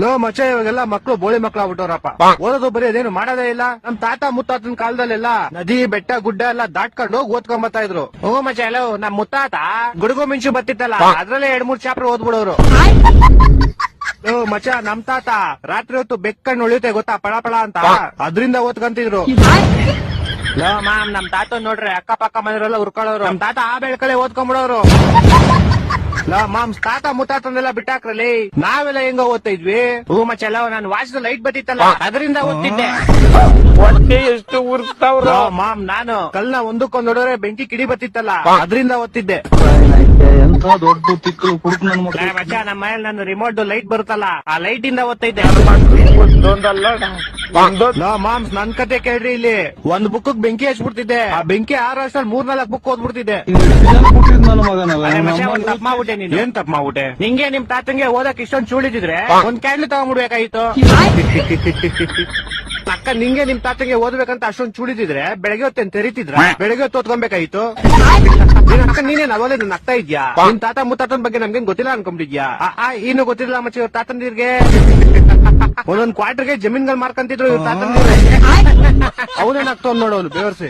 Low ಮಚ್ಚ ಇವಾಗೆಲ್ಲ ಮಕ್ಳು ಬೋಳಿ ಮಕ್ಳು ಆಗ್ಬಿಟ್ಟವ್ರಪ್ಪ. ಓದೋದು ಬರೀ ಅದೇನು ಮಾಡೋದೇ ಇಲ್ಲ. ನಮ್ ತಾತ ಮುತ್ತಾತನ ಕಾಲದಲ್ಲೆಲ್ಲ ನದಿ ಬೆಟ್ಟ ಗುಡ್ಡ ಎಲ್ಲ ದಾಟ್ಕೊಂಡು ಹೋಗಿ ಓದ್ಕೊಂಬತ್ತಾ ಇದ್ರು. ಓ ಮಚ್ಚ ಎಲ್ಲೋ ನಮ್ ಮುತ್ತಾತ ಗುಡುಗು ಮಿಂಚು ಬತ್ತಿತ್ತಲ್ಲ ಅದ್ರಲ್ಲೇ 2-3 ಚಾಪ್ಟರ್ ಓದ್ಬಿಡೋರು. ಓ ಮಚ್ಚ ನಮ್ ತಾತ ರಾತ್ರಿ ಹೊತ್ತು ಬೆಕ್ಕಣ್ಣು ಉಳಿಯುತ್ತೆ ಗೊತ್ತಾ ಪಳ ಪಳ ಅಂತ ಅದ್ರಿಂದ ಓದ್ಕಂತಿದ್ರು. ಲೋ ಮಾಮ್ ನಮ್ ತಾತ ನೋಡ್ರಿ ಅಕ್ಕ ಪಕ್ಕ ಮನೆಯವರೆಲ್ಲ ಉರ್ಕೊಳ್ಳೋರು. ನಮ್ ತಾತ ಆ ಬೆಳ್ಕಳೆ ಓದ್ಕೊಂಡ್ಬಿಡೋರು. ಲೋ ಮಾಮ್ಸ್ ತಾತ ಮುತ್ತಾತಂದೆಲ್ಲ ಬಿಟ್ಟಾಕ್ರಲ್ಲಿ ನಾವೆಲ್ಲ ಹೆಂಗ ಓದ್ತಾ ಇದ್ವಿ. ಹೂ ಮಚ್ಚಲ್ಲ ನಾನು ವಾಚ್ದ ಲೈಟ್ ಬತ್ತಿತ್ತಲ್ಲ ಅದರಿಂದ ಓದ್ತಿದ್ದೆ. ಹೊಟ್ಟೆ ಎಷ್ಟು ಉರ್ತಾವ್ರ. ಲೋ ಮಾಮ್ ನಾನು ಕಲ್ನ ಒಂದಕ್ಕೊಂದ್ ನೋಡಿದ್ರೆ ಬೆಂಕಿ ಕಿಡಿ ಬತ್ತಿತ್ತಲ್ಲ ಅದರಿಂದ ಓದ್ತಿದ್ದೆ. ಎಂತ ದೊಡ್ಡ ತಿಕ್ಕಲು ಕುಡುಕ್ ನನ್ ಮಗ. ಲೇ ಮಚ್ಚ ನಮ್ಮ ಮನೇಲಿ ನಾನು ರಿಮೋಟ್ ಲೈಟ್ ಬರುತ್ತಲ್ಲ ಆ ಲೈಟ್ ಇಂದ ಓದ್ತಾ ಇದ್ದೆ. ಒಂದೊಂದಲ್ಲ ಲೋ ಮಾಮ್ಸ್ ನನ್ ಕತೆ ಕೇಳ್ರಿ ಇಲ್ಲಿ. ಒಂದ್ ಬುಕ್ ಬೆಂಕಿ ಹಚ್ಬಿಡ್ತಿದ್ದೆ. ಆ ಬೆಂಕಿ 6 ವರ್ಷದಲ್ಲಿ 3-4 ಬುಕ್ ಓದ್ಬಿಡ್ತಿದ್ದೆ. ನನ್ನ ಮಗನವ ಅರೆ ಮಚ್ಚ ಒಂದ್ ತಪ್ಪ್ ಮಾಡ್ಬಿಟ್ಟೆ ನೀನು. ಏನ್ ತಪ್ಪ್ ಮಾಡ್ಬಿಟ್ಟೆ? ನಿಂಗೆ ನಿಮ್ ತಾತಂಗೆ ಓದಕ್ ಇಷ್ಟೊಂದ್ ಚೂಳಿದಿದ್ರೆ ಒಂದ್ ಕ್ಯಾಂಡ್ಲ್ ತಗೊಂಡ್ಬಿಡ್ಬೇಕಾಗಿತ್ತು. ಅಕ್ಕ ನಿಂಗೆ ನಿಮ್ ತಾತಂಗೆ ಓದ್ಬೇಕಂತ ಅಷ್ಟೊಂದ್ ಚೂಳಿದಿದ್ರೆ ಬೆಳಗ್ಗೆ ಹೊತ್ತೇನ್ ತೆರಿತಿದ್ರ? ಬೆಳಗ್ಗೆ ಹೊತ್ತು ಓದ್ಕೊಬೇಕಾಗಿತ್ತು. ಅಕ್ಕ ನೀನೇನ್ ಅವಲೇ ನನ್ ಆಗ್ತಾ ಇದ್ಯಾ? ನಿಮ್ ತಾತ ಮುತ್ತಾತನ್ ಬಗ್ಗೆ ನಮ್ಗೇನ್ ಗೊತ್ತಿಲ್ಲ ಅನ್ಕೊಂಡಿದ್ಯಾ? ಇನ್ನು ಗೊತ್ತಿಲ್ಲ ಮಚ್ಚ ಇವ್ರ ತಾತಂದಿರ್ಗೆ ಒಂದೊಂದ್ ಕ್ವಾರ್ಟರ್ಗೆ ಜಮೀನ್ಗಳು ಮಾರ್ಕಂತಿದ್ರು ಇವ್ರ ತಾತಂದಿರ್ಗೆ. ಅವನೇನಾಗ್ತಾವ್ ನೋಡೋನು ಬೇವರ್ಸಿ.